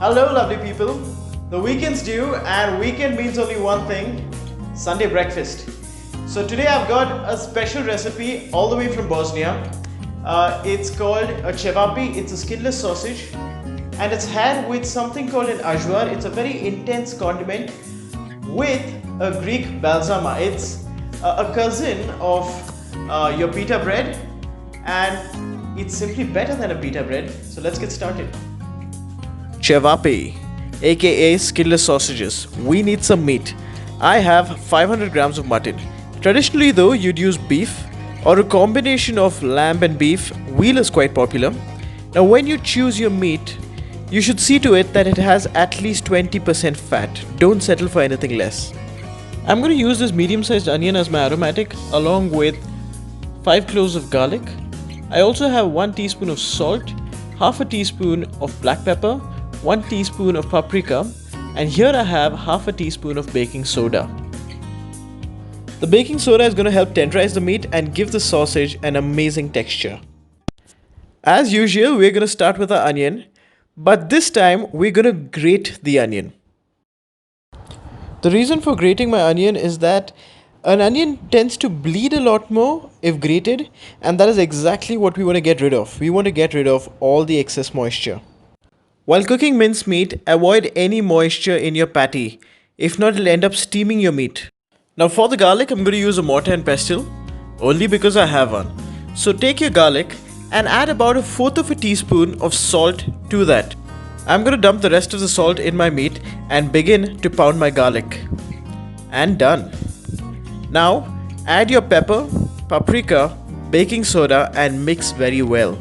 Hello lovely people. The weekend's due and weekend means only one thing, Sunday breakfast. So today I've got a special recipe all the way from Bosnia. It's called a Cevapi. It's a skinless sausage and it's had with something called an Ajvar. It's a very intense condiment with a Greek Balzama. It's a cousin of your pita bread and it's simply better than a pita bread. So let's get started. Cevapi, aka skinless sausages. We need some meat. I have 500 grams of mutton. Traditionally though, you'd use beef or a combination of lamb and beef. Veal is quite popular. Now when you choose your meat, you should see to it that it has at least 20% fat. Don't settle for anything less. I'm going to use this medium-sized onion as my aromatic along with 5 cloves of garlic. I also have 1 teaspoon of salt, half a teaspoon of black pepper, 1 teaspoon of paprika, and here I have half a teaspoon of baking soda. The baking soda is going to help tenderize the meat and give the sausage an amazing texture. As usual, we're going to start with our onion, but this time we're going to grate the onion. The reason for grating my onion is that an onion tends to bleed a lot more if grated, and that is exactly what we want to get rid of. We want to get rid of all the excess moisture. While cooking minced meat, avoid any moisture in your patty. If not, it'll end up steaming your meat. Now for the garlic, I'm going to use a mortar and pestle, only because I have one. So take your garlic and add about 1/4 of a teaspoon of salt to that. I'm going to dump the rest of the salt in my meat and begin to pound my garlic. And done. Now add your pepper, paprika, baking soda and mix very well.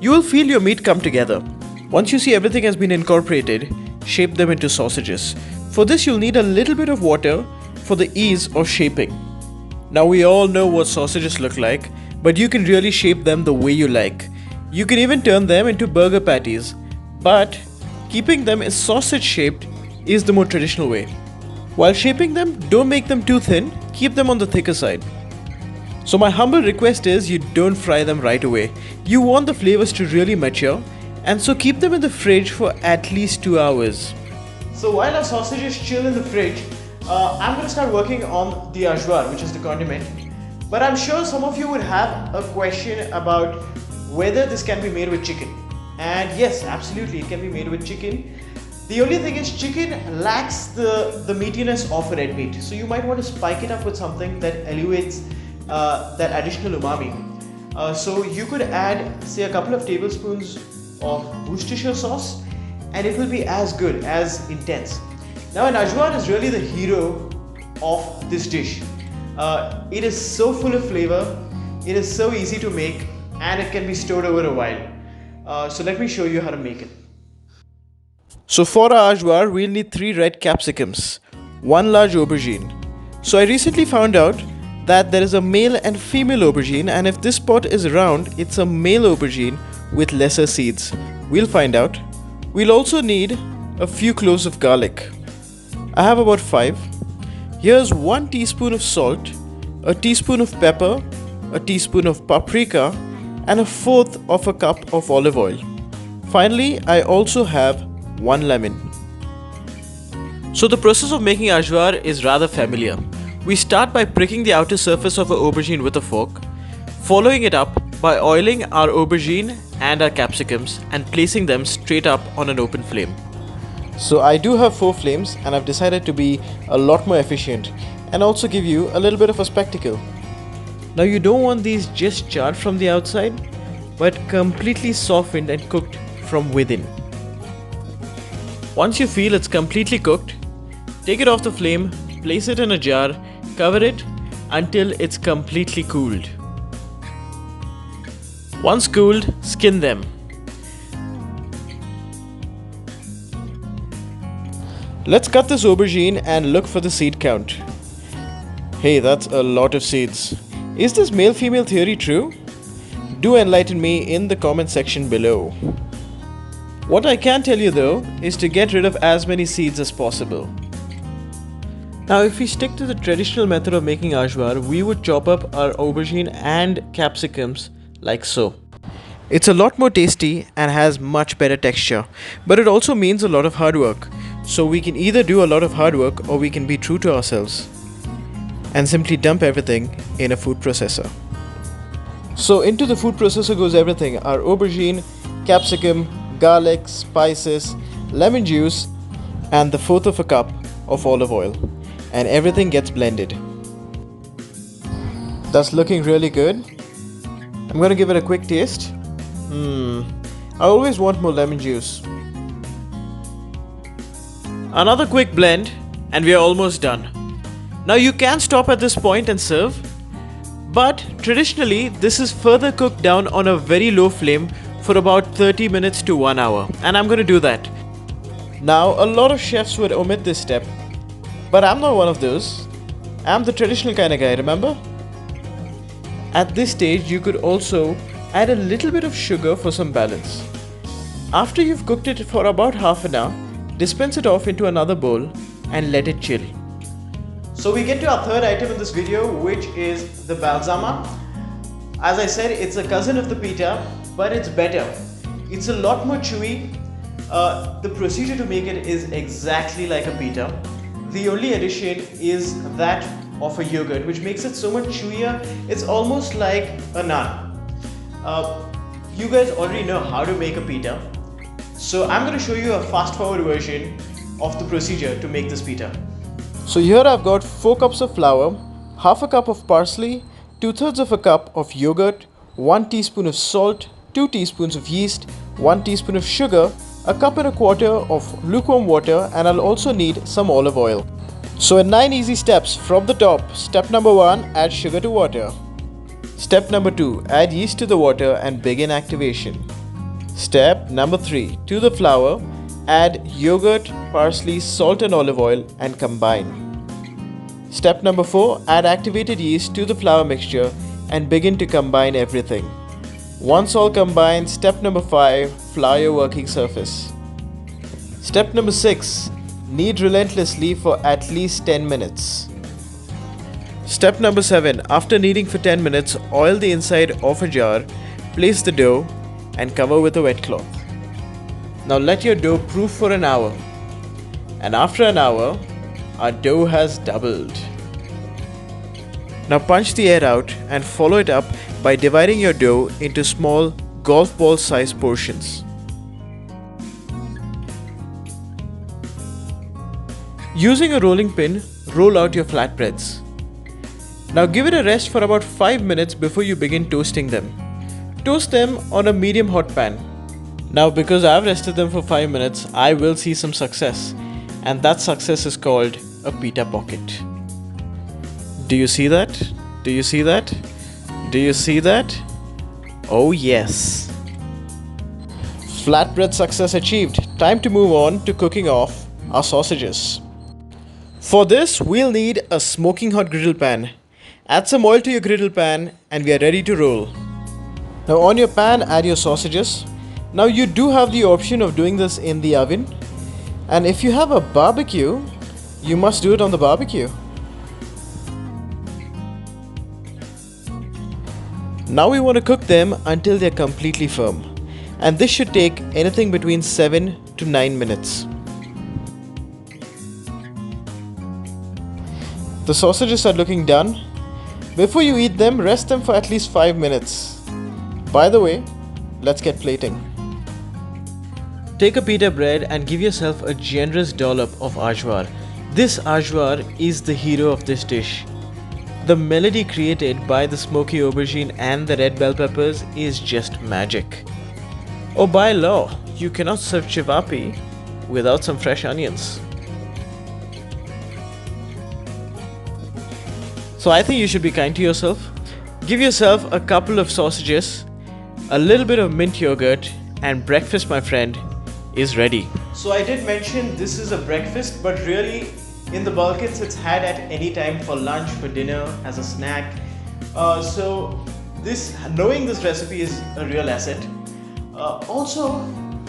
You will feel your meat come together. Once you see everything has been incorporated, shape them into sausages. For this you'll need a little bit of water for the ease of shaping. Now we all know what sausages look like, but you can really shape them the way you like. You can even turn them into burger patties, but keeping them as sausage shaped is the more traditional way. While shaping them, don't make them too thin, keep them on the thicker side. So my humble request is you don't fry them right away. You want the flavors to really mature, and so keep them in the fridge for at least 2 hours. So while our sausages chill in the fridge, I'm going to start working on the ajvar, which is the condiment. But I'm sure some of you would have a question about whether this can be made with chicken. And yes, absolutely, it can be made with chicken. The only thing is chicken lacks the meatiness of a red meat. So you might want to spike it up with something that elevates that additional umami. So you could add, say, a couple of tablespoons of Worcestershire sauce and it will be as good, as intense. Now an ajvar is really the hero of this dish. It is so full of flavor, it is so easy to make and it can be stored over a while. So let me show you how to make it. So for our ajvar we'll need 3 red capsicums, 1 large aubergine. So I recently found out that there is a male and female aubergine, and if this pot is round, it's a male aubergine with lesser seeds. We'll find out. We'll also need a few cloves of garlic. I have about 5. Here's 1 teaspoon of salt, a teaspoon of pepper, a teaspoon of paprika, and 1/4 of a cup of olive oil. Finally, I also have 1 lemon. So the process of making ajvar is rather familiar. We start by pricking the outer surface of an aubergine with a fork, following it up by oiling our aubergine and our capsicums and placing them straight up on an open flame. So I do have 4 flames and I've decided to be a lot more efficient and also give you a little bit of a spectacle. Now you don't want these just charred from the outside, but completely softened and cooked from within. Once you feel it's completely cooked, take it off the flame, place it in a jar, cover it until it's completely cooled. Once cooled, skin them. Let's cut this aubergine and look for the seed count. Hey, that's a lot of seeds. Is this male-female theory true? Do enlighten me in the comment section below. What I can tell you though is to get rid of as many seeds as possible. Now if we stick to the traditional method of making ajvar, we would chop up our aubergine and capsicums like so. It's a lot more tasty and has much better texture, but it also means a lot of hard work. So we can either do a lot of hard work or we can be true to ourselves and simply dump everything in a food processor. So into the food processor goes everything: our aubergine, capsicum, garlic, spices, lemon juice, and the fourth of a cup of olive oil, and everything gets blended. That's looking really good. I'm gonna give it a quick taste. I always want more lemon juice. Another quick blend and we are almost done. Now you can stop at this point and serve, but traditionally this is further cooked down on a very low flame for about 30 minutes to 1 hour, and I'm gonna do that. Now a lot of chefs would omit this step, but I'm not one of those. I'm the traditional kind of guy, remember? At this stage you could also add a little bit of sugar for some balance. After you've cooked it for about half an hour, dispense it off into another bowl and let it chill. So we get to our third item in this video, which is the Balzama. As I said, it's a cousin of the pita, but it's better. It's a lot more chewy. The procedure to make it is exactly like a pita. The only addition is that of a yogurt, which makes it so much chewier. It's almost like a naan. You guys already know how to make a pita, so I'm going to show you a fast forward version of the procedure to make this pita. So here I've got 4 cups of flour, half a cup of parsley, 2/3 of a cup of yogurt, 1 teaspoon of salt, 2 teaspoons of yeast, 1 teaspoon of sugar, a cup and a quarter of lukewarm water, and I'll also need some olive oil. So in 9 easy steps from the top, step number 1, add sugar to water. Step number 2, add yeast to the water and begin activation. Step number 3, to the flour, add yogurt, parsley, salt and olive oil and combine. Step number 4, add activated yeast to the flour mixture and begin to combine everything. Once all combined, step number 5, flour your working surface. Step number 6, knead relentlessly for at least 10 minutes. Step number 7, after kneading for 10 minutes, oil the inside of a jar, place the dough and cover with a wet cloth. Now let your dough proof for an hour, and after an hour, our dough has doubled. Now punch the air out and follow it up by dividing your dough into small golf ball sized portions. Using a rolling pin, roll out your flatbreads. Now give it a rest for about 5 minutes before you begin toasting them. Toast them on a medium hot pan. Now because I've rested them for 5 minutes, I will see some success, and that success is called a pita pocket. Do you see that? Do you see that? Do you see that? Oh yes. Flatbread success achieved. Time to move on to cooking off our sausages. For this, we'll need a smoking hot griddle pan. Add some oil to your griddle pan and we are ready to roll. Now on your pan, add your sausages. Now you do have the option of doing this in the oven, and if you have a barbecue, you must do it on the barbecue. Now we want to cook them until they're completely firm, and this should take anything between 7 to 9 minutes. The sausages are looking done. Before you eat them, rest them for at least 5 minutes. By the way, let's get plating. Take a pita bread and give yourself a generous dollop of ajvar. This ajvar is the hero of this dish. The melody created by the smoky aubergine and the red bell peppers is just magic. Oh, by law, you cannot serve cevapi without some fresh onions. So I think you should be kind to yourself. Give yourself a couple of sausages, a little bit of mint yogurt, and breakfast, my friend, is ready. So I did mention this is a breakfast, but really in the Balkans it's had at any time, for lunch, for dinner, as a snack. So knowing this recipe is a real asset. Also,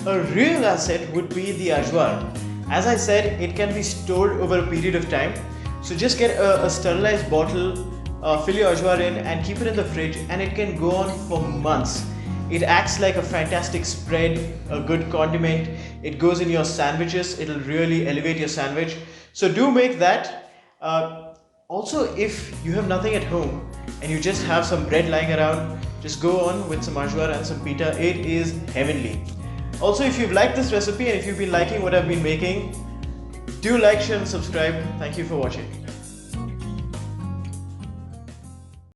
a real asset would be the ajvar. As I said, it can be stored over a period of time. So just get a sterilized bottle, fill your ajvar in and keep it in the fridge, and it can go on for months. It acts like a fantastic spread, a good condiment. It goes in your sandwiches. It'll really elevate your sandwich. So do make that. Also, if you have nothing at home and you just have some bread lying around, just go on with some ajvar and some pita. It is heavenly. Also, if you've liked this recipe and if you've been liking what I've been making, do like, share and subscribe. Thank you for watching.